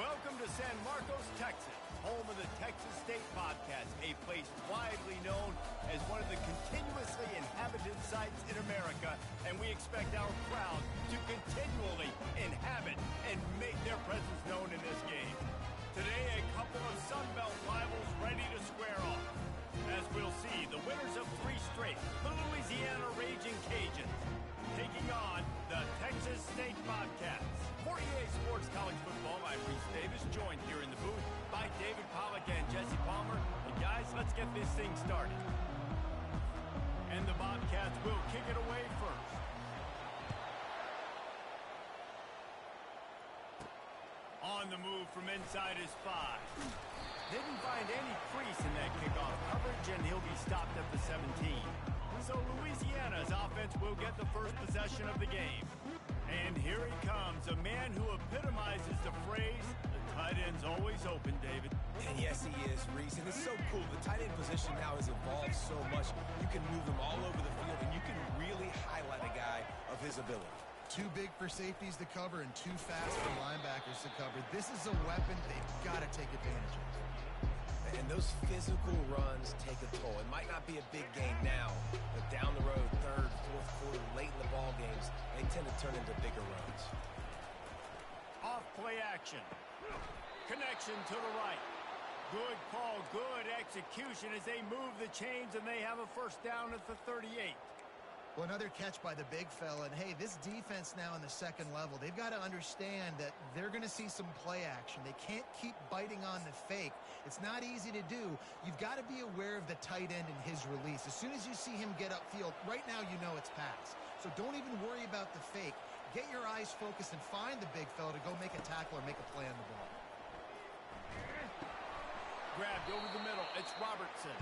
Welcome to San Marcos, Texas, home of the Texas State Bobcats, a place widely known as one of the continuously inhabited sites in America, and we expect our crowd to continually inhabit and make their presence known in this game. Today, a couple of Sun Belt rivals ready to square off. As we'll see, the winners of 3 straight, the Louisiana Raging Cajuns, taking on the Texas State Bobcats. For EA Sports College Football, I'm Reese Davis, joined here in the booth by David Pollack and Jesse Palmer. And guys, let's get this thing started. And the Bobcats will kick it away first. On the move from inside his 5. Didn't find any crease in that kickoff coverage, and he'll be stopped at the 17. So Louisiana's offense will get the first possession of the game. And here he comes, a man who epitomizes the phrase, the tight end's always open, David. And yes, he is, Reese. And it's so cool. The tight end position now has evolved so much. You can move him all over the field, and you can really highlight a guy of his ability. Too big for safeties to cover and too fast for linebackers to cover. This is a weapon they've got to take advantage of. And those physical runs take a toll. It might not be a big game now, but down the road, 3rd, 4th quarter, late in the ball games, they tend to turn into bigger runs. Off play action. Connection to the right. Good call, good execution as they move the chains, and they have a first down at the 38. Well, another catch by the big fella. And, hey, this defense now in the second level, they've got to understand that they're going to see some play action. They can't keep biting on the fake. It's not easy to do. You've got to be aware of the tight end and his release. As soon as you see him get upfield, right now you know it's pass. So don't even worry about the fake. Get your eyes focused and find the big fella to go make a tackle or make a play on the ball. Grabbed over the middle. It's Robertson.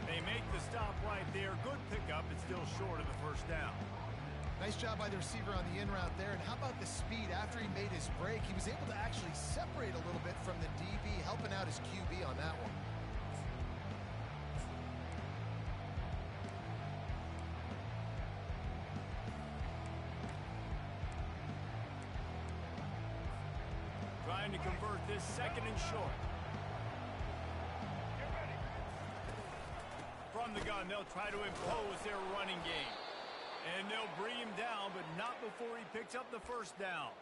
They make the stop right there. Good pickup. It's still short of the first down. Nice job by the receiver on the in route there. And how about the speed? After he made his break, he was able to actually separate a little bit from the DB, helping out his QB on that one. Trying to convert this 2nd and short. From the gun, they'll try to impose their running game. And they'll bring him down, but not before he picks up the first down.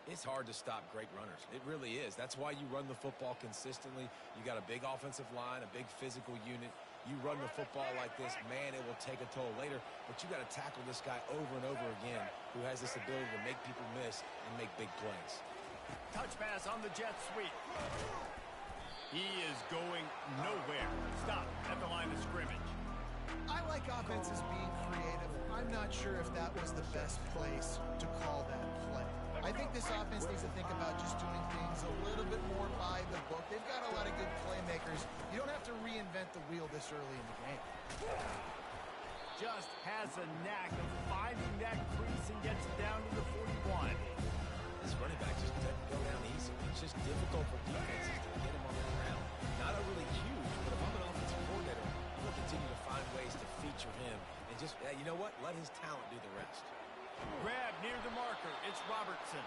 It's hard to stop great runners. It really is. That's why you run the football consistently. You got a big offensive line, a big physical unit. You run the football like this, man, it will take a toll later. But you got to tackle this guy over and over again who has this ability to make people miss and make big plays. Touch pass on the jet sweep. He is going nowhere. Stop at the line of scrimmage. I like offenses being creative. I'm not sure if that was the best place to call that play. I think this offense needs to think about just doing things a little bit more by the book. They've got a lot of good playmakers. You don't have to reinvent the wheel this early in the game. Just has a knack of finding that crease and gets it down to the 41. This running back just doesn't go down easy. It's just difficult for defenses to get him on the ground. Not overly huge, but if I'm an offensive coordinator, I'm going to continue to find ways to feature him and just, you know what, let his talent do the rest. Grab near the marker. It's Robertson.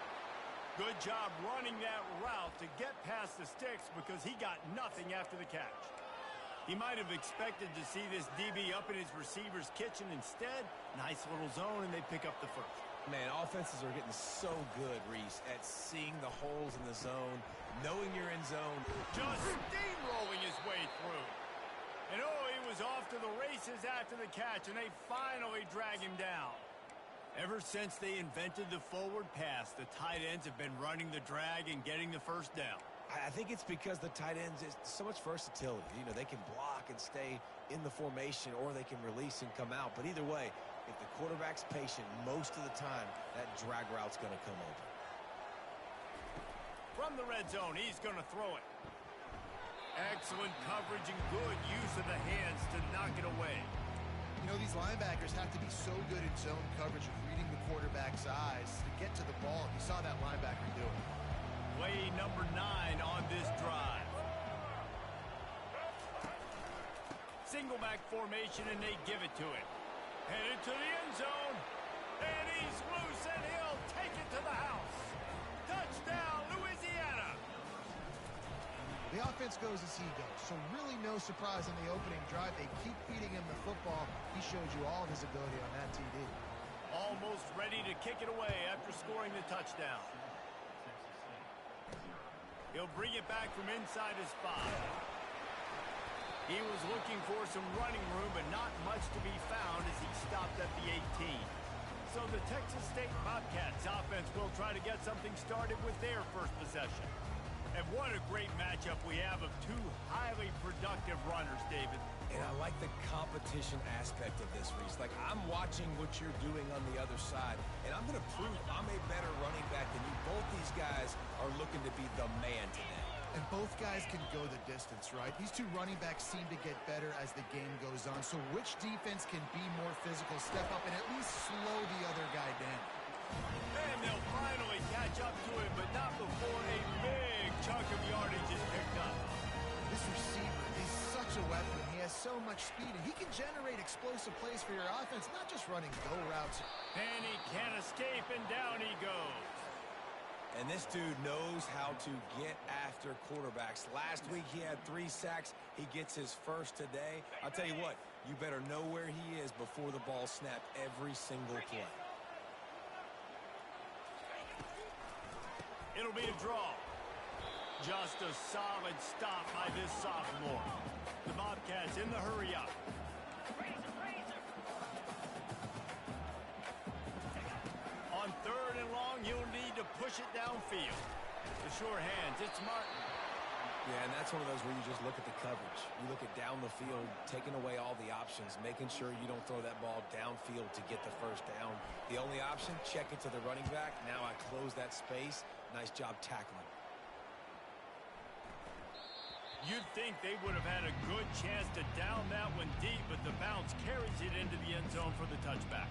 Good job running that route to get past the sticks because he got nothing after the catch. He might have expected to see this DB up in his receiver's kitchen. Instead, nice little zone, and they pick up the first. Man, offenses are getting so good, Reese, at seeing the holes in the zone, knowing you're in zone. Just steamrolling his way through. And oh, he was off to the races after the catch, and they finally drag him down. Ever since they invented the forward pass, the tight ends have been running the drag and getting the first down. I think it's because the tight ends is so much versatility. You know, they can block and stay in the formation, or they can release and come out. But either way, if the quarterback's patient, most of the time, that drag route's going to come open. From the red zone, he's going to throw it. Excellent coverage and good use of the hands to knock it away. You know, these linebackers have to be so good in zone coverage of reading the quarterback's eyes to get to the ball. You saw that linebacker do it. Play number 9 on this drive. Single back formation, and they give it to him. Headed to the end zone. And he's loose, and he'll take it to the house. Touchdown, Louisiana. The offense goes as he goes, so really no surprise on the opening drive. They keep feeding him the football. He showed you all of his ability on that TD. Almost ready to kick it away after scoring the touchdown. He'll bring it back from inside his 5. He was looking for some running room, but not much to be found as he stopped at the 18. So the Texas State Bobcats offense will try to get something started with their first possession. And what a great matchup we have of two highly productive runners, David. And I like the competition aspect of this, Reese. Like, I'm watching what you're doing on the other side, and I'm going to prove I'm a better running back than you. Both these guys are looking to be the man today. And both guys can go the distance, right? These two running backs seem to get better as the game goes on. So which defense can be more physical, step up, and at least slow the other guy down? And they'll finally catch up to him, but not before a big chunk of yardage is picked up. This receiver is such a weapon. He has so much speed, and he can generate explosive plays for your offense, not just running go routes. And he can't escape, and down he goes. And this dude knows how to get after quarterbacks. Last week he had 3 sacks. He gets his first today. I'll tell you what, you better know where he is before the ball snapped every single play. It'll be a draw. Just a solid stop by this sophomore. The Bobcats in the hurry up. On 3rd and long, you'll need to push it downfield. The sure hands, it's Martin. Yeah, and that's one of those where you just look at the coverage. You look at down the field, taking away all the options, making sure you don't throw that ball downfield to get the first down. The only option, check it to the running back. Now I close that space. Nice job tackling. You'd think they would have had a good chance to down that one deep, but the bounce carries it into the end zone for the touchback.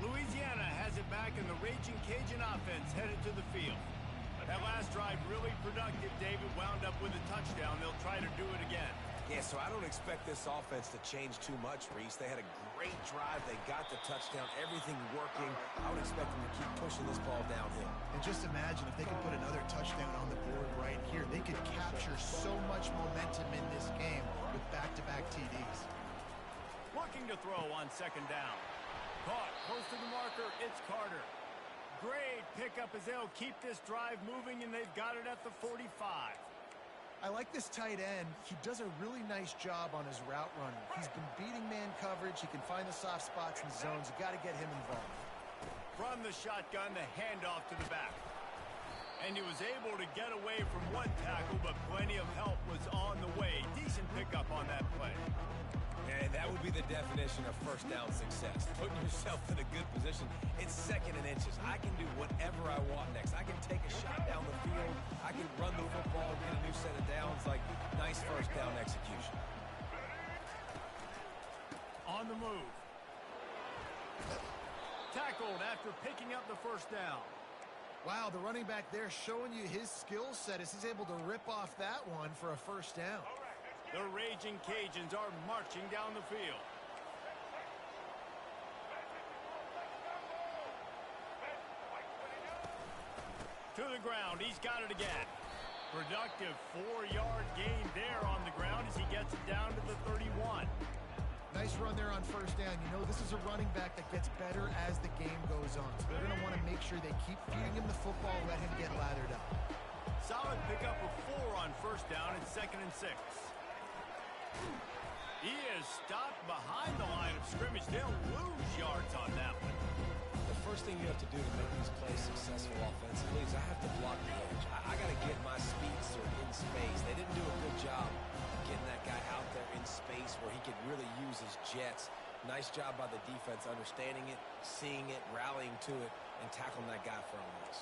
Louisiana has it back, and the Raging Cajun offense headed to the field. That last drive really productive. David wound up with a touchdown. They'll try to do it again. Yeah, so I don't expect this offense to change too much, Reese. They had a great drive. They got the touchdown. Everything working. I would expect them to keep pushing this ball downhill. And just imagine if they could put another touchdown on the board right here. They could capture so much momentum in this game with back-to-back TDs. Looking to throw on 2nd down. Caught close to the marker. It's Carter. Great pickup as they'll keep this drive moving, and they've got it at the 45. I like this tight end. He does a really nice job on his route running. He's been beating man coverage. He can find the soft spots and zones. You got to get him involved. From the shotgun, the handoff to the back. And he was able to get away from one tackle, but plenty of help was on the way. Decent pickup on that play. And that would be the definition of first down success. Putting yourself in a good position. It's 2nd and inches. I can do whatever I want next. I can take a shot down the field. I can run the football, get a new set of downs. Like, nice first down execution. On the move. Tackled after picking up the first down. Wow, the running back there showing you his skill set as he's able to rip off that one for a first down. The Raging Cajuns are marching down the field. To the ground, he's got it again. Productive 4-yard gain there on the ground as he gets it down to the 31. Nice run there on first down. You know, this is a running back that gets better as the game goes on. So they're going to want to make sure they keep feeding him the football, let him get lathered up. Solid pickup of 4 on first down and 2nd and 6. He is stopped behind the line of scrimmage. They'll lose yards on that one. The first thing you have to do to make these plays successful offensively is I have to block the edge. I got to get my speedster in space. They didn't do a good job getting that guy out there in space where he could really use his jets. Nice job by the defense understanding it, seeing it, rallying to it, and tackling that guy for a loss.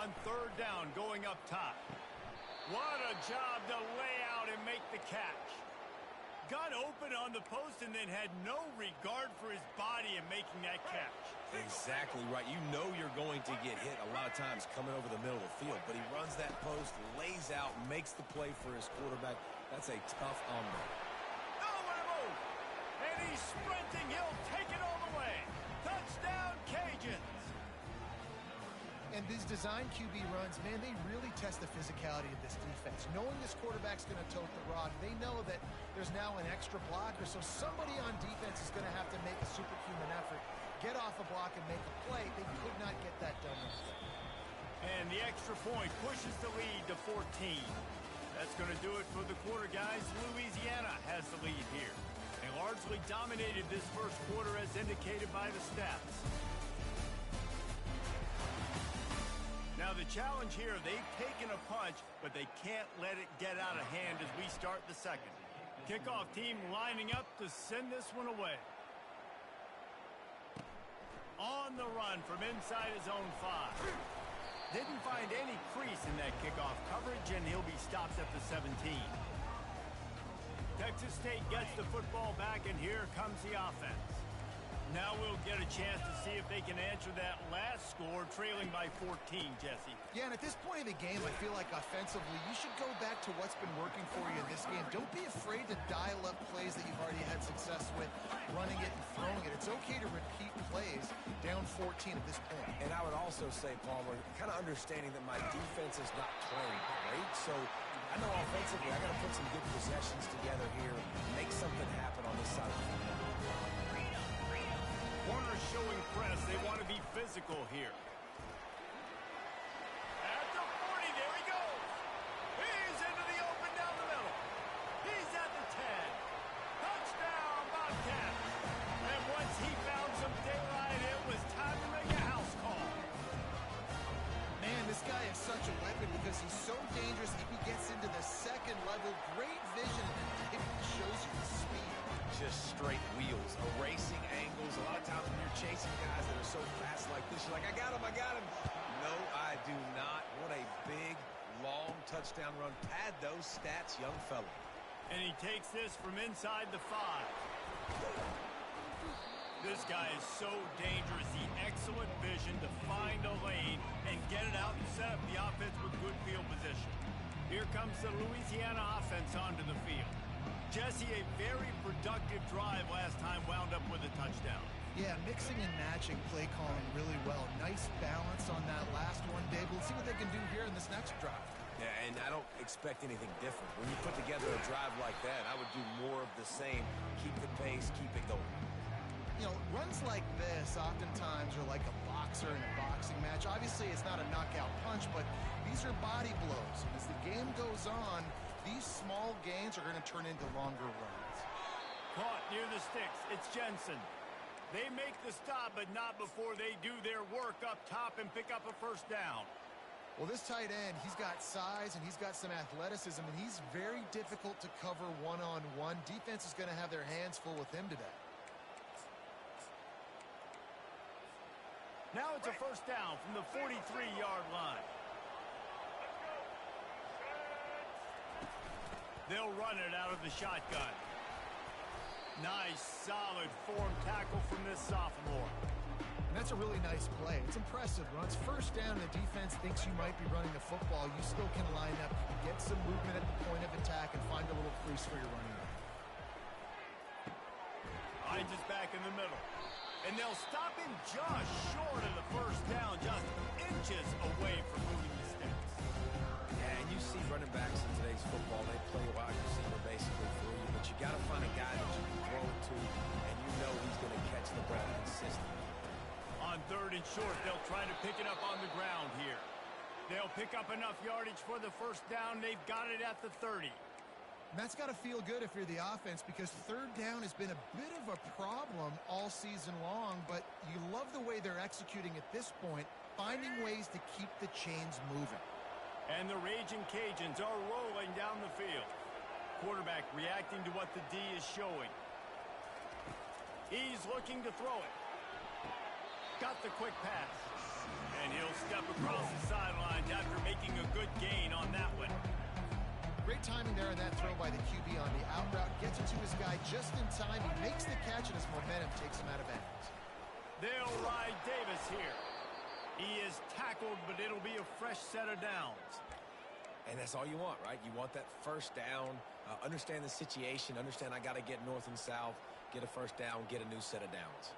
On 3rd down, going up top. What a job to lay out and make the catch. Got open on the post and then had no regard for his body in making that catch. Exactly right. You know you're going to get hit a lot of times coming over the middle of the field, but he runs that post, lays out, makes the play for his quarterback. That's a tough hombre. Nowhere to move. And he's sprinting. He'll take it all the way. Touchdown, Cajuns. And these design QB runs, man, they really test the physicality of this defense. Knowing this quarterback's going to tote the rock, they know that there's now an extra blocker, so somebody on defense is going to have to make a superhuman effort, get off a block and make a play. They could not get that done. And the extra point pushes the lead to 14. That's going to do it for the quarter, guys. Louisiana has the lead here. They largely dominated this first quarter as indicated by the stats. Now the challenge here, they've taken a punch, but they can't let it get out of hand as we start the second. Kickoff team lining up to send this one away. On the run from inside his own 5. Didn't find any crease in that kickoff coverage, and he'll be stopped at the 17. Texas State gets the football back, and here comes the offense. Now we'll get a chance to see if they can answer that last score, trailing by 14, Jesse. Yeah, and at this point of the game, I feel like offensively, you should go back to what's been working for you in this game. Don't be afraid to dial up plays that you've already had success with, running it and throwing it. It's okay to repeat plays down 14 at this point. And I would also say, Palmer, kind of understanding that my defense is not playing great, so I know offensively I got to put some good possessions together here, make something happen on this side of the field. Corners showing press. They want to be physical here. At the 40, there he goes. He's into the open down the middle. He's at the 10. Touchdown, Bobcats. And once he found some daylight, it was time to make a house call. Man, this guy is such a weapon because he's so dangerous if he gets into the second level. Great vision, and it shows you the speed. Just straight wheels, erasing angles. A lot of times when you're chasing guys that are so fast like this, you're like, I got him. No, I do not. What a big, long touchdown run. Pad those stats, young fella. And he takes this from inside the 5. This guy is so dangerous. The excellent vision to find a lane and get it out and set up the offense with good field position. Here comes the Louisiana offense onto the field. Jesse, a very productive drive last time, wound up with a touchdown. Yeah, mixing and matching play calling really well. Nice balance on that last one, Dave. We'll see what they can do here in this next drive. Yeah, and I don't expect anything different. When you put together a drive like that, I would do more of the same. Keep the pace, keep it going. You know, runs like this oftentimes are like a boxer in a boxing match. Obviously, it's not a knockout punch, but these are body blows. And as the game goes on, these small gains are going to turn into longer runs. Caught near the sticks. It's Jensen. They make the stop, but not before they do their work up top and pick up a first down. Well, this tight end, he's got size and he's got some athleticism, and he's very difficult to cover one-on-one. Defense is going to have their hands full with him today. Now it's a first down from the 43-yard line. They'll run it out of the shotgun. Nice, solid form tackle from this sophomore. And that's a really nice play. It's impressive. Runs first down, and the defense thinks you might be running the football. You still can line up, get some movement at the point of attack, and find a little crease for your running back. Hines is back in the middle. And they'll stop him just short of the first down, just inches away from moving the sticks. Yeah, and you see running backs in today's football, they play a wide receiver basically for you, but you got to find a guy that you can throw it to, and you know he's going to catch the ball consistently. On third and short, they'll try to pick it up on the ground here. They'll pick up enough yardage for the first down. They've got it at the 30. And that's got to feel good if you're the offense, because third down has been a bit of a problem all season long, but you love the way they're executing at this point, finding ways to keep the chains moving. And the Raging Cajuns are rolling down the field. Quarterback reacting to what the D is showing. He's looking to throw it. Got the quick pass. And he'll step across the sidelines after making a good gain on that one. Great timing there on that throw by the QB on the out route. Gets it to his guy just in time. He makes the catch, and his momentum takes him out of bounds. They'll ride Davis here. He is tackled, but it'll be a fresh set of downs. And that's all you want, right? You want that first down, understand the situation, understand I got to get north and south, get a first down, get a new set of downs.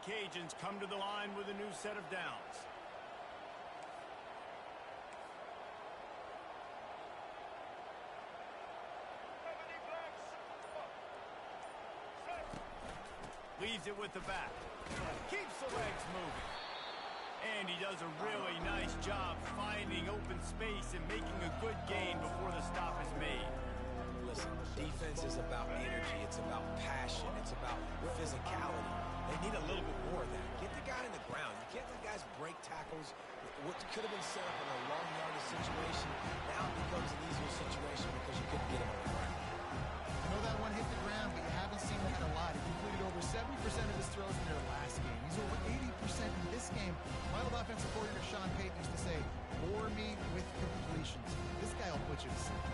Cajuns come to the line with a new set of downs. Leaves it with the back. Keeps the legs moving. And he does a really nice job finding open space and making a good gain before the stop is made. Listen, defense is about energy. It's about passion. It's about physicality. They need a little bit more of that. Get the guy in the ground. You can't let guys break tackles. What could have been set up in a long yardage situation now becomes an easier situation because you couldn't get him on the ground. I know that one hit the ground, but you haven't seen that a lot. He completed over 70% of his throws in their last game. He's over 80% in this game. My old offensive coordinator, Sean Payton, used to say, bore me with completions. This guy will put you to sleep.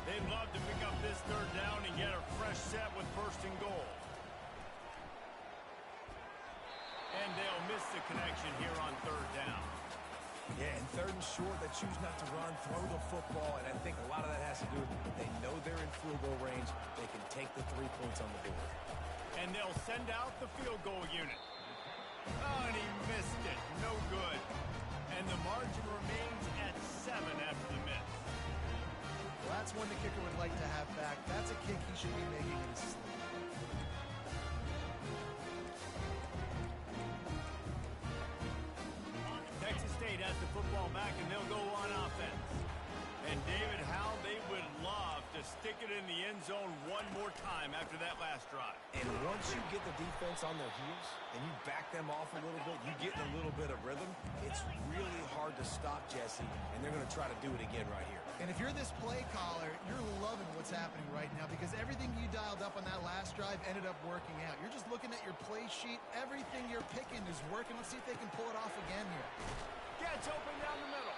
They'd love to pick up this third down and get a fresh set with first and goal. And they'll miss the connection here on third down. Yeah, and third and short, they choose not to run, throw the football, and I think a lot of that has to do with they know they're in field goal range. They can take the 3 points on the board. And they'll send out the field goal unit. Oh, and he missed it. No good. And the margin remains at 7 after the miss. Well, that's one the kicker would like to have back. That's a kick he should be making in his sleep. Texas State has the football back, and they'll go on offense. And David, how they would love to stick it in the end zone one more time after that last drive. And once you get the defense on their heels and you back them off a little bit, you get in a little bit of rhythm, it's really hard to stop Jesse, and they're going to try to do it again right here. And if you're this play caller, you're loving what's happening right now because everything you dialed up on that last drive ended up working out. You're just looking at your play sheet. Everything you're picking is working. Let's see if they can pull it off again here. Gets open down the middle.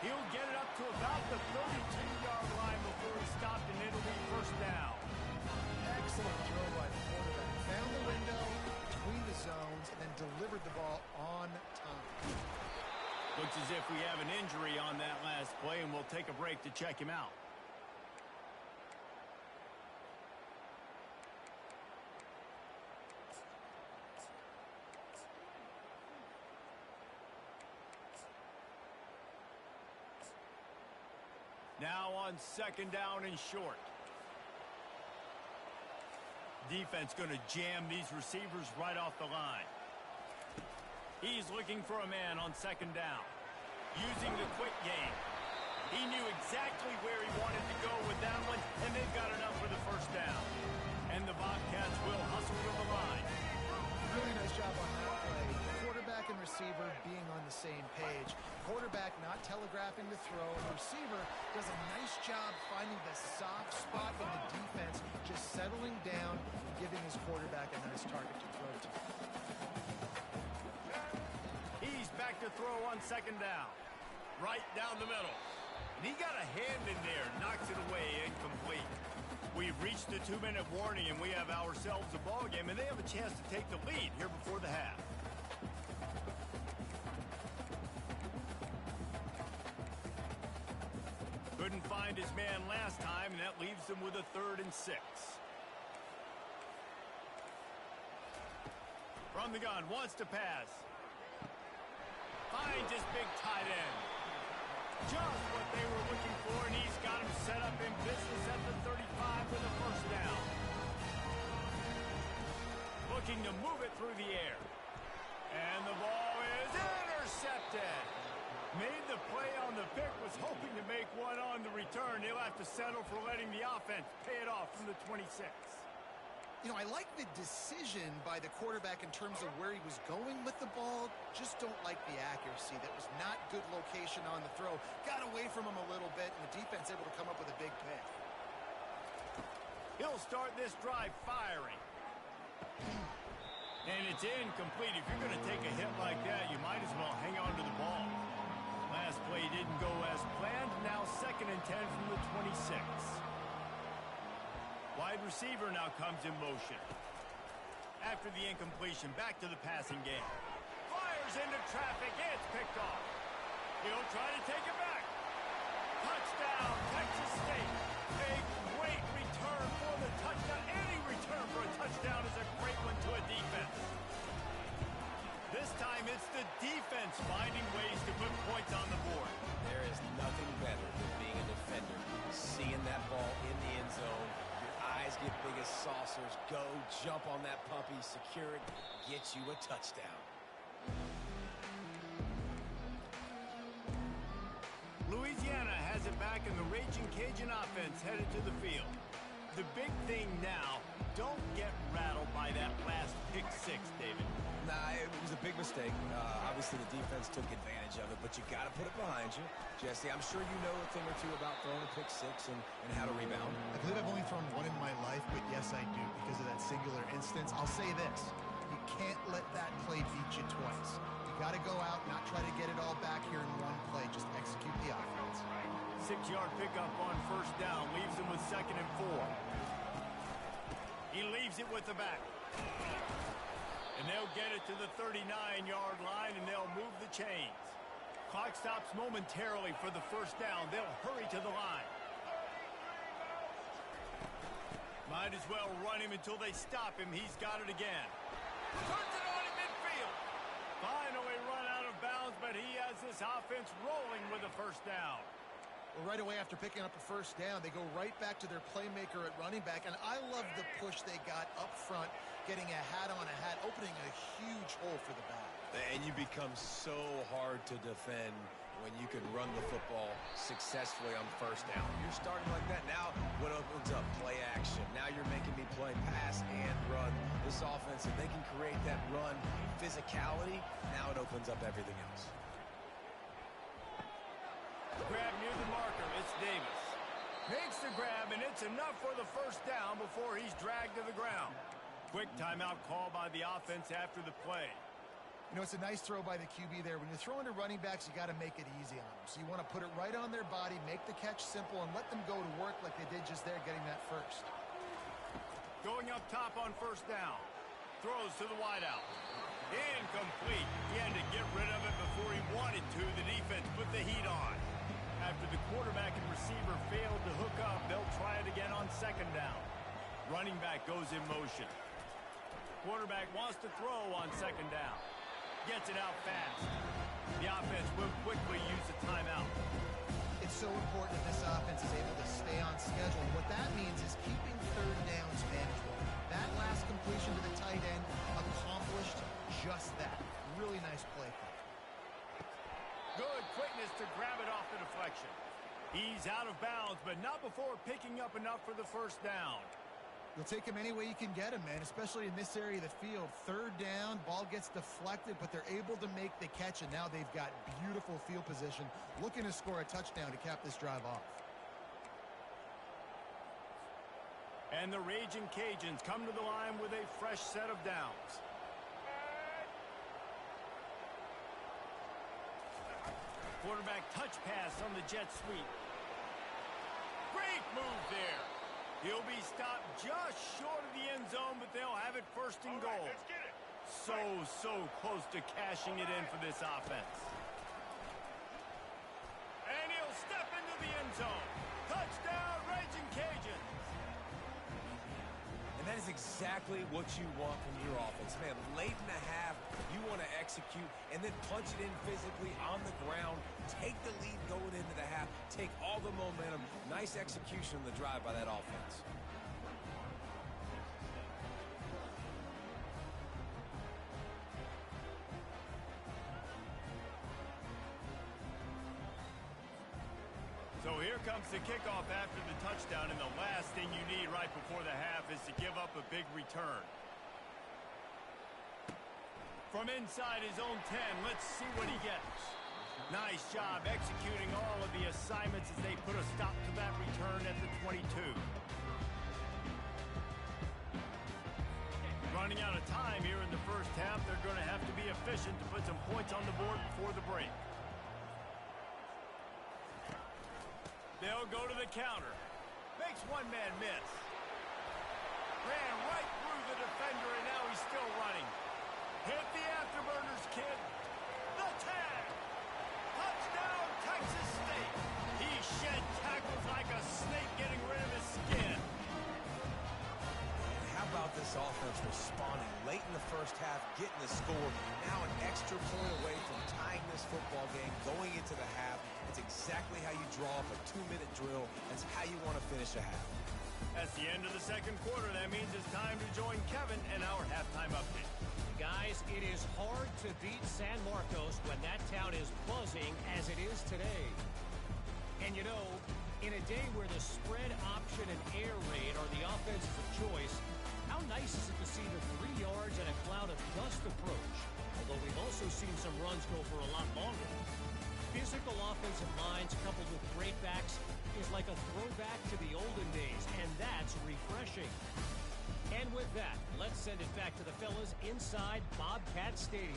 He'll get it up to about the 32-yard line before he's stopped, and it'll be first down. Excellent throw by the quarterback. Found the window between the zones and then delivered the ball on time. Looks as if we have an injury on that last play, and we'll take a break to check him out. Now on second down and short. Defense going to jam these receivers right off the line. He's looking for a man on second down. Using the quick game. He knew exactly where he wanted to go with that one, and they've got enough for the first down. And the Bobcats will hustle to the line. Really nice job on that play. Quarterback and receiver being on the same page. Quarterback not telegraphing the throw. The receiver does a nice job finding the soft spot in the defense, just settling down and giving his quarterback a nice target to throw to. He's back to throw on second down. Right down the middle. And he got a hand in there, knocks it away, incomplete. We've reached the 2-minute warning, and we have ourselves a ball game, and they have a chance to take the lead here before the half. Couldn't find his man last time, and that leaves them with a 3rd and 6. From the gun, wants to pass. Finds his big tight end. Just what they were looking for, and he's got him set up in business at the 35 with a first down. Looking to move it through the air. And the ball is intercepted. Made the play on the pick, was hoping to make one on the return. He'll have to settle for letting the offense pay it off from the 26. You know, I like the decision by the quarterback in terms of where he was going with the ball. Just don't like the accuracy. That was not good location on the throw. Got away from him a little bit, and the defense able to come up with a big pick. He'll start this drive firing. And it's incomplete. If you're going to take a hit like that, you might as well hang on to the ball. Last play didn't go as planned. Now 2nd and 10 from the 26. Wide receiver now comes in motion. After the incompletion, back to the passing game. Fires into traffic. It's picked off. He'll try to take it back. Touchdown, Texas State. A great return for the touchdown. Any return for a touchdown is a great one to a defense. This time it's the defense finding ways to put points on the board. There is nothing better than being a defender. Seeing that ball in the end zone, your eyes get big as saucers. Go, jump on that puppy, secure it, get you a touchdown. Louisiana has it back, and the Raging Cajun offense headed to the field. The big thing now, don't get rattled by that last pick six, David. Nah, it was a big mistake. Obviously, the defense took advantage of it, but you got to put it behind you. Jesse, I'm sure you know a thing or two about throwing a pick six and how to rebound. I believe I've only thrown one in my life, but yes, I do because of that singular instance. I'll say this. You can't let that play beat you twice. You got to go out, not try to get it all back here in one play. Just execute the offense. 6-yard pickup on first down, leaves him with 2nd and 4. He leaves it with the back. And they'll get it to the 39-yard line, and they'll move the chains. Clock stops momentarily for the first down. They'll hurry to the line. Might as well run him until they stop him. He's got it again. Turns it on in midfield. Finally run out of bounds, but he has this offense rolling with a first down. Well, right away after picking up a first down, they go right back to their playmaker at running back. And I love the push they got up front, getting a hat on a hat, opening a huge hole for the back. And you become so hard to defend when you can run the football successfully on first down. You're starting like that. Now what opens up? Play action. Now you're making me play pass and run. This offense, if they can create that run physicality, now it opens up everything else. Grab near the marker. It's Davis. Makes the grab, and it's enough for the first down before he's dragged to the ground. Quick timeout call by the offense after the play. You know, it's a nice throw by the QB there. When you're throwing to running backs, you got to make it easy on them. So you want to put it right on their body, make the catch simple, and let them go to work like they did just there, getting that first. Going up top on first down. Throws to the wideout. Incomplete. He had to get rid of it before he wanted to. The defense put the heat on. After the quarterback and receiver failed to hook up, they'll try it again on second down. Running back goes in motion. Quarterback wants to throw on second down. Gets it out fast. The offense will quickly use a timeout. It's so important that this offense is able to stay on schedule. What that means is keeping third downs manageable. That last completion to the tight end accomplished just that. Really nice play. Good quickness to grab it off the deflection. He's out of bounds, but not before picking up enough for the first down. You'll take him any way you can get him, man, especially in this area of the field. Third down, ball gets deflected, but they're able to make the catch, and now they've got beautiful field position, looking to score a touchdown to cap this drive off. And the Raging Cajuns come to the line with a fresh set of downs. Quarterback touch pass on the jet sweep. Great move there. He'll be stopped just short of the end zone, but they'll have it first and goal. Right, let's get it. So close to cashing it in for this offense. And he'll step into the end zone. Touchdown, Raging Cajuns. And that is exactly what you want from your offense. Man, late in the half, you want to execute and then punch it in physically on the ground. Take the lead going into the half. Take all the momentum. Nice execution on the drive by that offense. So here comes the kickoff after the touchdown, and the last thing you need right before the half is to give up a big return. From inside his own 10, let's see what he gets. Nice job executing all of the assignments as they put a stop to that return at the 22. Running out of time here in the first half, they're going to have to be efficient to put some points on the board before the break. They'll go to the counter. Makes one man miss. Ran right through the defender, and now he's still running. Hit the afterburners, kid. The tag. Touchdown, Texas State. He shed tackles like a snake getting rid of his skin. How about this offense responding late in the first half, getting the score. Now an extra point away from tying this football game, going into the half. It's exactly how you draw up a 2-minute drill. That's how you want to finish a half. That's the end of the second quarter. That means it's time to join Kevin in our halftime update. Guys, it is hard to beat San Marcos when that town is buzzing as it is today. And you know, in a day where the spread option and air raid are the offenses of choice, how nice is it to see the 3 yards and a cloud of dust approach? Although we've also seen some runs go for a lot longer. Physical offensive lines coupled with great backs is like a throwback to the olden days, and that's refreshing. And with that, let's send it back to the fellas inside Bobcat Stadium.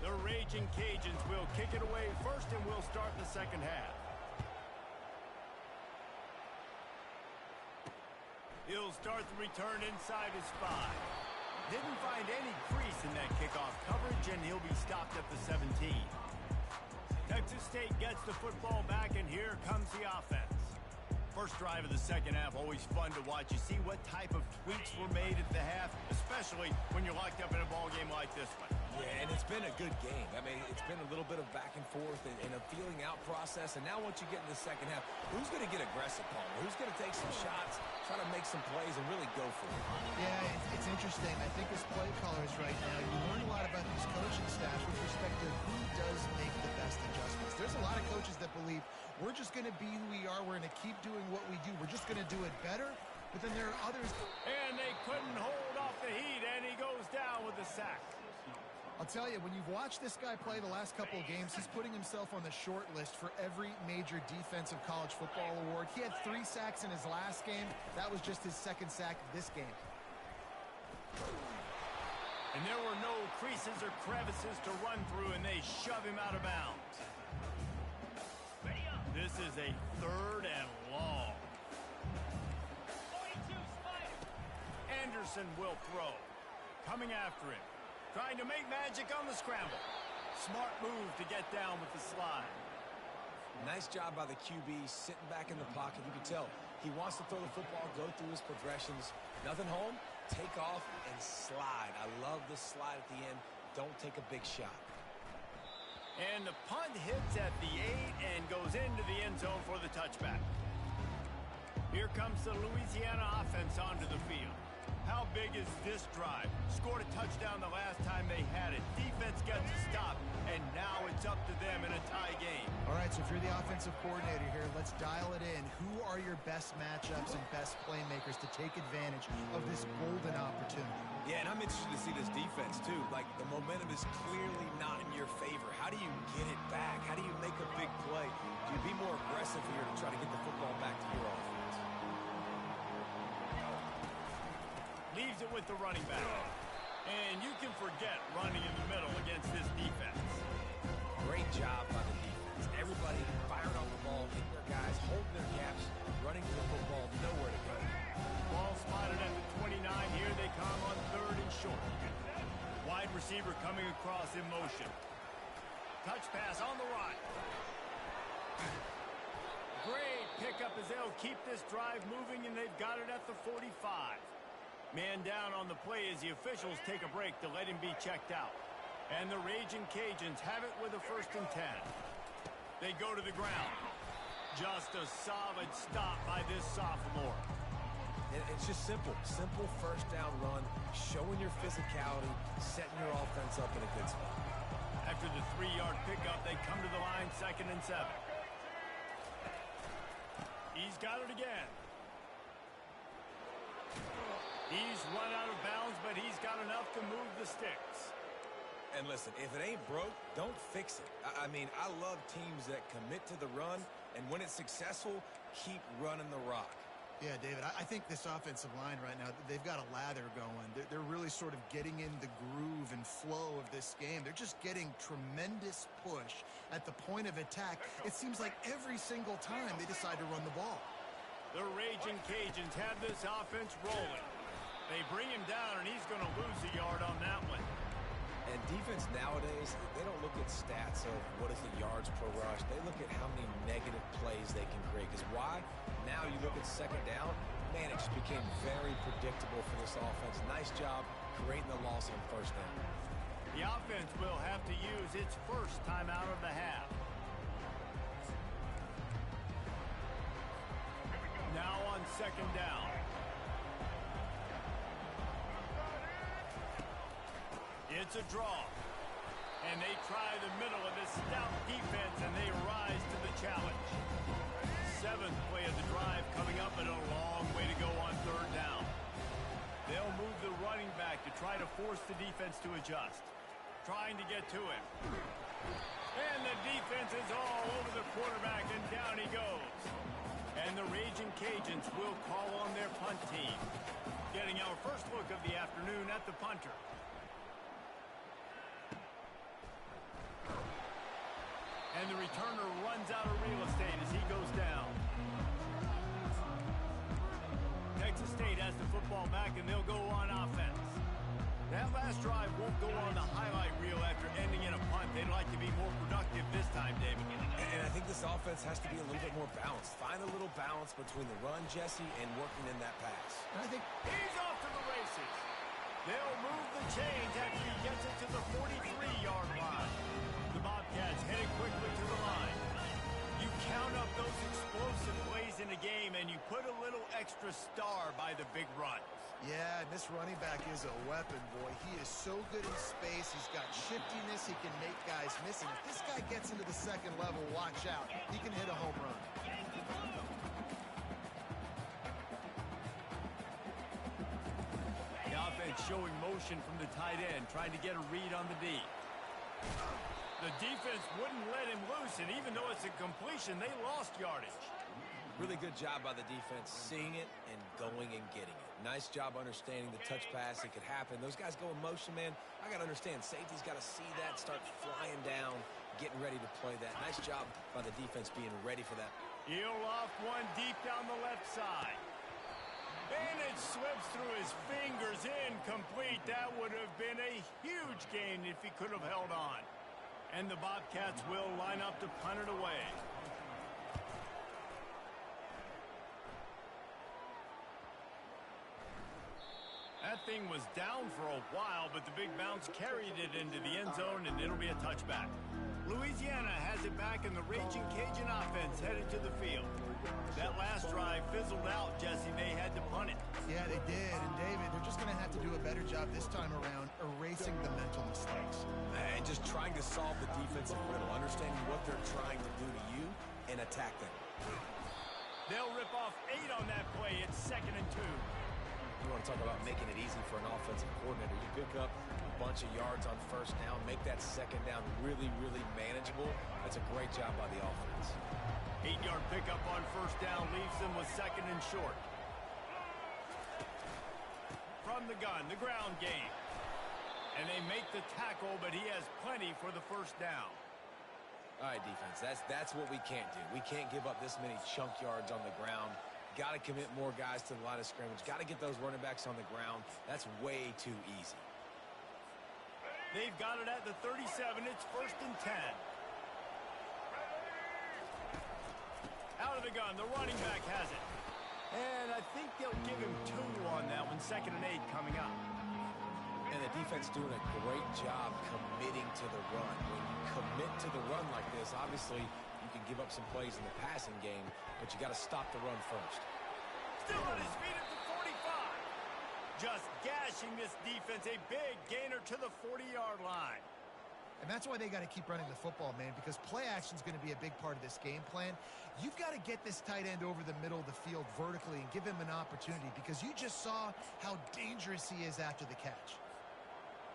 The Raging Cajuns will kick it away first, and we'll start the second half. He'll start the return inside his 5. Didn't find any crease in that kickoff coverage, and he'll be stopped at the 17. Texas State gets the football back, and here comes the offense. First drive of the second half, always fun to watch. You see what type of tweaks were made at the half, especially when you're locked up in a ball game like this one. Yeah, and it's been a good game. I mean, it's been a little bit of back and forth and a feeling out process. And now once you get in the second half, who's going to get aggressive, Palmer? Who's going to take some shots, try to make some plays, and really go for it? Yeah, it's interesting. I think as play callers right now, you learn a lot about these coaching staffs with respect to who does make the best adjustments. There's a lot of coaches that believe we're just going to be who we are. We're going to keep doing what we do. We're just going to do it better. But then there are others. And they couldn't hold off the heat, and he goes down with a sack. I'll tell you, when you've watched this guy play the last couple of games, he's putting himself on the short list for every major defensive college football award. He had 3 sacks in his last game. That was just his 2nd sack this game. And there were no creases or crevices to run through, and they shove him out of bounds. This is a 3rd and long. Anderson will throw. Coming after him. Trying to make magic on the scramble. Smart move to get down with the slide. Nice job by the QB, sitting back in the pocket. You can tell he wants to throw the football, go through his progressions. Nothing home, take off, and slide. I love the slide at the end. Don't take a big shot. And the punt hits at the 8 and goes into the end zone for the touchback. Here comes the Louisiana offense onto the field. How big is this drive? Scored a touchdown the last time they had it. Defense gets a stop, and now it's up to them in a tie game. All right, so if you're the offensive coordinator here, let's dial it in. Who are your best matchups and best playmakers to take advantage of this golden opportunity? Yeah, and I'm interested to see this defense, too. Like, the momentum is clearly not in your favor. How do you get it back? How do you make a big play? Do you be more aggressive here to try to get the football back to your offense? Leaves it with the running back. And you can forget running in the middle against this defense. Great job by the defense. Everybody firing off the ball, hitting their guys, holding their gaps, running to the football, nowhere to go. Ball spotted at the 29. Here they come on 3rd and short. Wide receiver coming across in motion. Touch pass on the right. Great pickup as they'll keep this drive moving, and they've got it at the 45. Man down on the play as the officials take a break to let him be checked out. And the Raging Cajuns have it with a 1st and 10. They go to the ground. Just a solid stop by this sophomore. It's just simple. Simple 1st down run, showing your physicality, setting your offense up in a good spot. After the 3-yard pickup, they come to the line 2nd and 7. He's got it again. He's run out of bounds, but he's got enough to move the sticks. And listen, if it ain't broke, don't fix it. I mean, I love teams that commit to the run, and when it's successful, keep running the rock. Yeah, David, I think this offensive line right now, they've got a lather going. They're really sort of getting in the groove and flow of this game. They're just getting tremendous push at the point of attack. It seems like every single time they decide to run the ball. The Raging Cajuns have this offense rolling. They bring him down, and he's going to lose a yard on that one. And defense nowadays, they don't look at stats of what is the yards per rush. They look at how many negative plays they can create. Because why? Now you look at second down, man, it just became very predictable for this offense. Nice job creating the loss on first down. The offense will have to use its first timeout of the half. Now on second down. It's a draw. And they try the middle of this stout defense, and they rise to the challenge. Seventh play of the drive coming up, and a long way to go on third down. They'll move the running back to try to force the defense to adjust. Trying to get to him. And the defense is all over the quarterback, and down he goes. And the Raging Cajuns will call on their punt team. Getting our first look of the afternoon at the punter. And the returner runs out of real estate as he goes down. Texas State has the football back, and they'll go on offense. That last drive won't go on the highlight reel after ending in a punt. They'd like to be more productive this time, David. And I think this offense has to be a little bit more balanced. Find a little balance between the run, Jesse, and working in that pass. And I think he's off to the races. They'll move the chains after he gets it to the 43-yard line. The Bobcats headed quickly to the line. You count up those explosive plays in a game, and you put a little extra star by the big runs. Yeah, and this running back is a weapon, boy. He is so good in space. He's got shiftiness. He can make guys miss. And if this guy gets into the second level, watch out. He can hit a home run. The offense showing motion from the tight end, trying to get a read on the D. The defense wouldn't let him loose, and even though it's a completion, they lost yardage. Really good job by the defense, seeing it and going and getting it. Nice job understanding the touch pass. It could happen. Those guys go in motion, man. I got to understand. Safety's got to see that, start flying down, getting ready to play that. Nice job by the defense being ready for that. He'll off one deep down the left side. And it slips through his fingers, incomplete. That would have been a huge gain if he could have held on. And the Bobcats will line up to punt it away. That thing was down for a while, but the big bounce carried it into the end zone, and it'll be a touchback. Louisiana has it back, and the Raging Cajun offense headed to the field. That last drive fizzled out, Jesse. They had to punt it. Yeah, they did. And, David, they're just going to have to do a better job this time around erasing the mental mistakes. And just trying to solve the defensive riddle, understanding what they're trying to do to you and attack them. They'll rip off 8 on that play. It's 2nd and 2. You want to talk about making it easy for an offensive coordinator. You pick up a bunch of yards on first down, make that second down really, really manageable. That's a great job by the offense. 8-yard pickup on first down leaves them with 2nd and short. From the gun, the ground game. And they make the tackle, but he has plenty for the first down. All right, defense, that's what we can't do. We can't give up this many chunk yards on the ground. Got to commit more guys to the line of scrimmage. Got to get those running backs on the ground. That's way too easy. They've got it at the 37. It's 1st and 10. Out of the gun. The running back has it. And I think they'll give him 2 on that one. 2nd and 8 coming up. And the defense doing a great job committing to the run. When you commit to the run like this, obviously you can give up some plays in the passing game, but you got to stop the run first. Still on his feet at the 45. Just gashing this defense. A big gainer to the 40-yard line. And that's why they got to keep running the football, man, because play action is going to be a big part of this game plan. You've got to get this tight end over the middle of the field vertically and give him an opportunity, because you just saw how dangerous he is after the catch.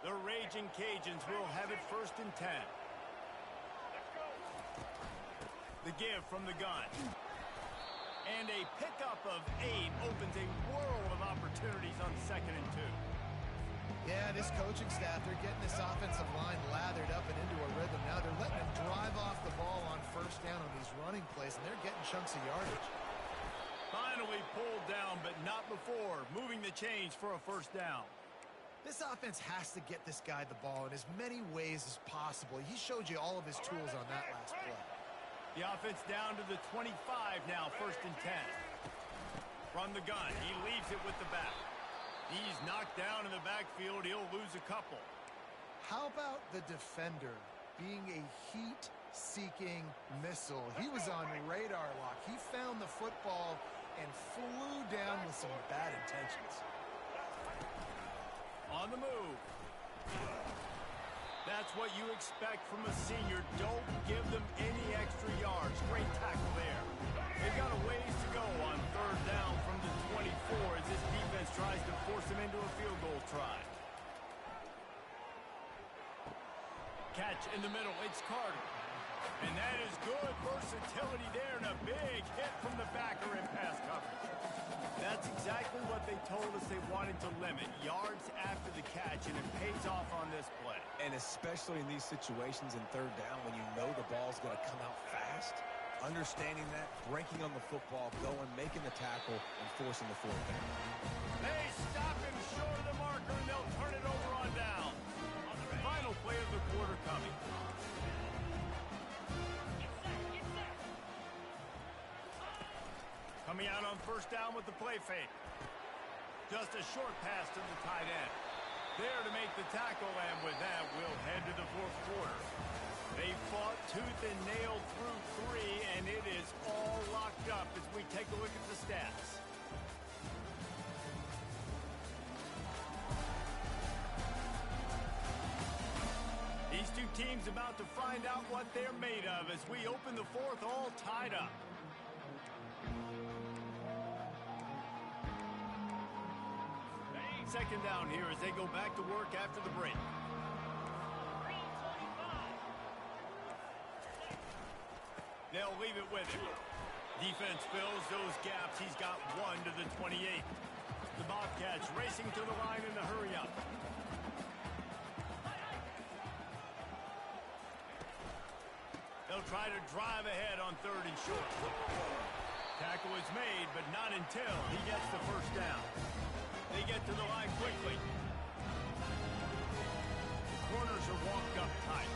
The Raging Cajuns will have it 1st and 10. The give from the gun. And a pickup of 8 opens a world of opportunities on 2nd and 2. Yeah, this coaching staff, they're getting this offensive line lathered up and into a rhythm. Now they're letting them drive off the ball on first down on these running plays, and they're getting chunks of yardage. Final Finally pulled down, but not before moving the chains for a first down. This offense has to get this guy the ball in as many ways as possible. He showed you all of his tools on that last play. The offense down to the 25 now, 1st and 10. From the gun, he leaves it with the back. He's knocked down in the backfield. He'll lose a couple. How about the defender being a heat-seeking missile? He was on radar lock. He found the football and flew down with some bad intentions. On the move. That's what you expect from a senior. Don't give them any extra yards. Great tackle there. They've got a ways to go on 3rd down from the 24 as this defense tries to force them into a field goal try. Catch in the middle. It's Carter. And that is good versatility there and a big hit from the backer in pass coverage. That's exactly what they told us they wanted to limit. Yards after the catch, and it pays off on this play. And especially in these situations in 3rd down when you know the ball's going to come out fast, understanding that, breaking on the football, going, making the tackle, and forcing the 4th down. They stop him short of the marker, and they'll turn it over on down. Final play of the quarter coming. Coming out on 1st down with the play fake. Just a short pass to the tight end. There to make the tackle, and with that, we'll head to the 4th quarter. They fought tooth and nail through 3, and it is all locked up as we take a look at the stats. These two teams about to find out what they're made of as we open the 4th all tied up. Second down here as they go back to work after the break. They'll leave it with him. Defense fills those gaps. He's got 1 to the 28. The Bobcats racing to the line in a hurry up. They'll try to drive ahead on 3rd and short. Tackle is made, but not until he gets the first down. They get to the line quickly. Corners are walked up tight.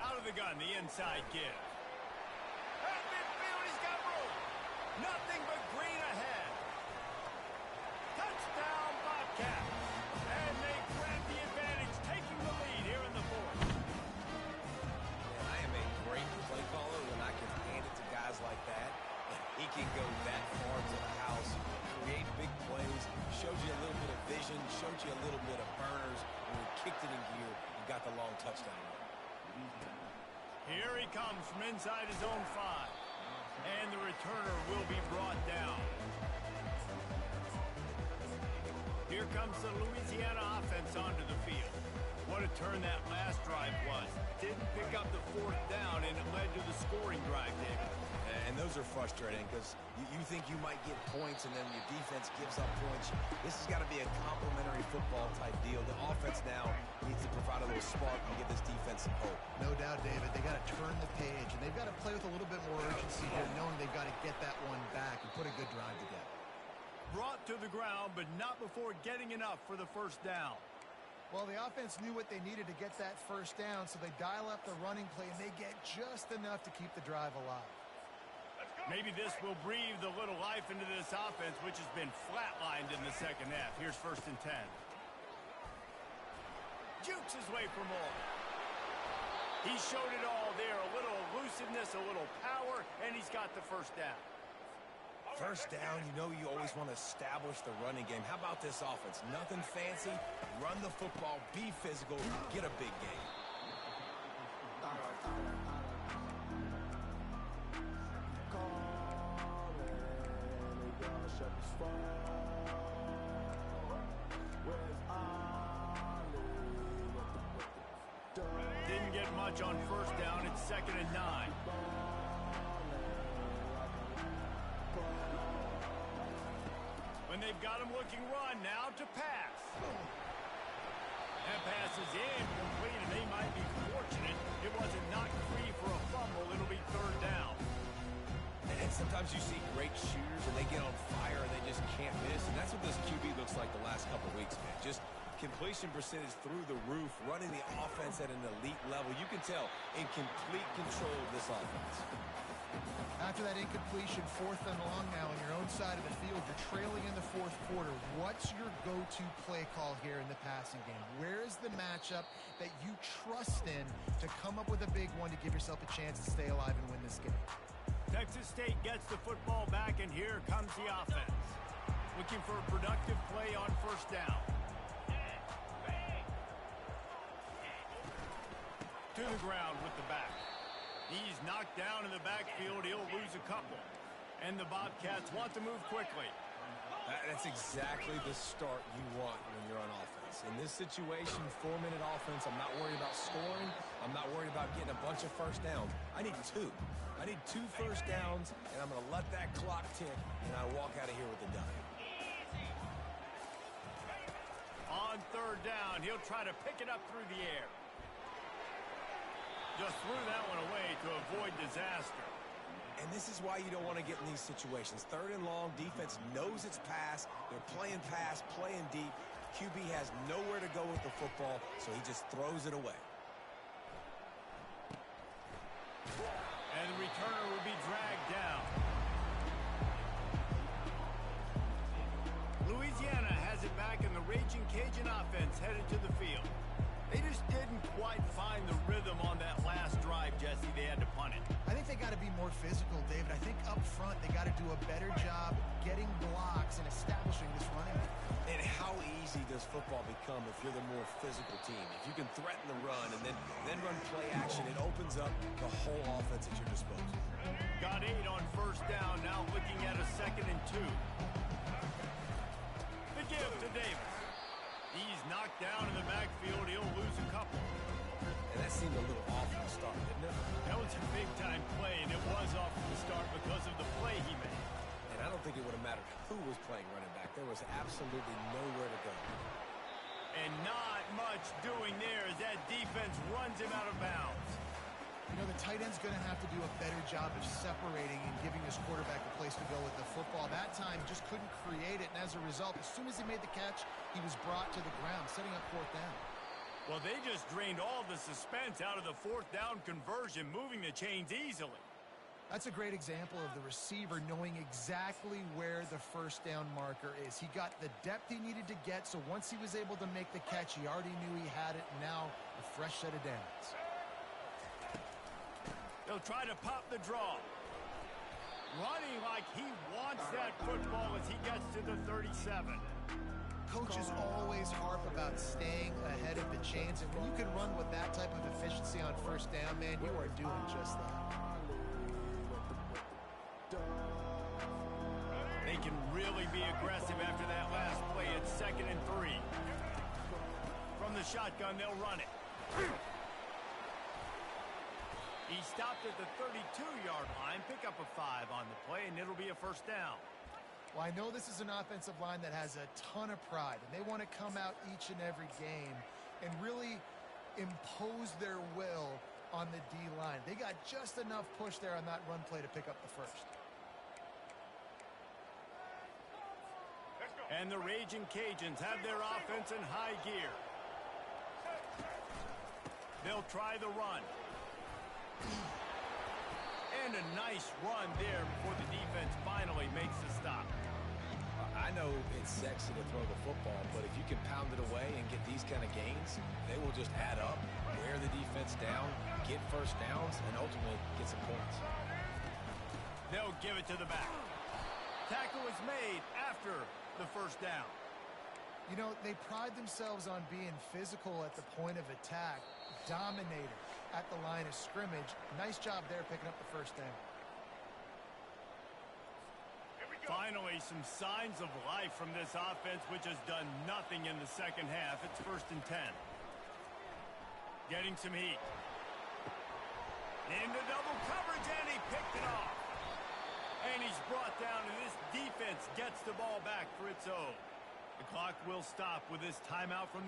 Out of the gun, the inside give. At midfield, he's got room. Nothing but green ahead. Touchdown, Bobcats. And they grab the advantage, taking the lead here in the 4th. Man, I am a great play caller when I can hand it to guys like that. He can go that far to the house, create big plays, showed you a little bit of vision, showed you a little bit of burners. When he kicked it in gear, he got the long touchdown. Here he comes from inside his own 5. And the returner will be brought down. Here comes the Louisiana offense onto the field. What a turn that last drive was. Didn't pick up the 4th down, and it led to the scoring drive, David. And those are frustrating because you think you might get points and then your defense gives up points. This has got to be a complementary football type deal. The offense now needs to provide a little spark and give this defense some hope. No doubt, David. They got to turn the page, and they've got to play with a little bit more urgency here, knowing they've got to get that one back and put a good drive together. Brought to the ground, but not before getting enough for the first down. Well, the offense knew what they needed to get that first down, so they dial up the running play, and they get just enough to keep the drive alive. Maybe this will breathe a little life into this offense, which has been flatlined in the second half. Here's 1st and 10. Jukes his way for more. He showed it all there. A little elusiveness, a little power, and he's got the first down. First down, you know you always want to establish the running game. How about this offense? Nothing fancy. Run the football, be physical, get a big game. Didn't get much on first down. It's 2nd and 9. When they've got him looking run, now to pass. That pass is incomplete, and they might be fortunate it wasn't knocked free for a fumble. It'll be 3rd down. And sometimes you see great shooters, and they get on fire, and they just can't miss. And that's what this QB looks like the last couple weeks, man. Just completion percentage through the roof, running the offense at an elite level. You can tell in complete control of this offense. After that incompletion, 4th and long now on your own side of the field, you're trailing in the 4th quarter. What's your go-to play call here in the passing game? Where is the matchup that you trust in to come up with a big one to give yourself a chance to stay alive and win this game? Texas State gets the football back, and here comes the offense. Looking for a productive play on 1st down. To the ground with the back. He's knocked down in the backfield. He'll lose a couple. And the Bobcats want to move quickly. That's exactly the start you want when you're on offense. In this situation, 4-minute offense, I'm not worried about scoring. I'm not worried about getting a bunch of 1st downs. I need 2. I need 2 1st downs, and I'm going to let that clock tick, and I walk out of here with a dime. On 3rd down, he'll try to pick it up through the air. Just threw that one away to avoid disaster. And this is why you don't want to get in these situations. 3rd and long, defense knows it's pass. They're playing pass, playing deep. QB has nowhere to go with the football, so he just throws it away. And the returner will be dragged down. Louisiana has it back, and the Raging Cajun offense headed to the field. They just didn't quite find the rhythm on that last drive, Jesse. They had to punt it. I think they got to be more physical, David. I think up front they got to do a better job getting blocks and establishing this running game. And how easy does football become if you're the more physical team? If you can threaten the run and then run play action, it opens up the whole offense at your disposal. Got 8 on 1st down, now looking at a 2nd and 2. The give to Davis. He's knocked down in the backfield. He'll lose a couple. And that seemed a little off from the start, didn't it? That was a big-time play, and it was off from the start because of the play he made. And I don't think it would have mattered who was playing running back. There was absolutely nowhere to go. And not much doing there as that defense runs him out of bounds. You know, the tight end's going to have to do a better job of separating and giving his quarterback a place to go with the football. That time just couldn't create it, and as a result, as soon as he made the catch, he was brought to the ground, setting up 4th down. Well, they just drained all the suspense out of the 4th down conversion, moving the chains easily. That's a great example of the receiver knowing exactly where the 1st down marker is. He got the depth he needed to get, so once he was able to make the catch, he already knew he had it, and now a fresh set of downs. They'll try to pop the draw. Running like he wants that football as he gets to the 37. Coaches always harp about staying ahead of the chains, and when you can run with that type of efficiency on 1st down, man, you are doing just that. They can really be aggressive after that last play. It's 2nd and 3. From the shotgun, they'll run it. He stopped at the 32-yard line, pick up a 5 on the play, and it'll be a 1st down. Well, I know this is an offensive line that has a ton of pride, and they want to come out each and every game and really impose their will on the D-line. They got just enough push there on that run play to pick up the 1st. And the Raging Cajuns have their offense in high gear. They'll try the run. And a nice run there before the defense finally makes the stop. I know it's sexy to throw the football, but if you can pound it away and get these kind of gains, they will just add up, wear the defense down, get 1st downs, and ultimately get some points. They'll give it to the back. Tackle is made after the 1st down. You know, they pride themselves on being physical at the point of attack, dominator at the line of scrimmage. Nice job there picking up the 1st down. Finally, some signs of life from this offense, which has done nothing in the 2nd half. It's 1st and 10. Getting some heat. Into double coverage, and he picked it off. And he's brought down, and this defense gets the ball back for its own. The clock will stop with this timeout from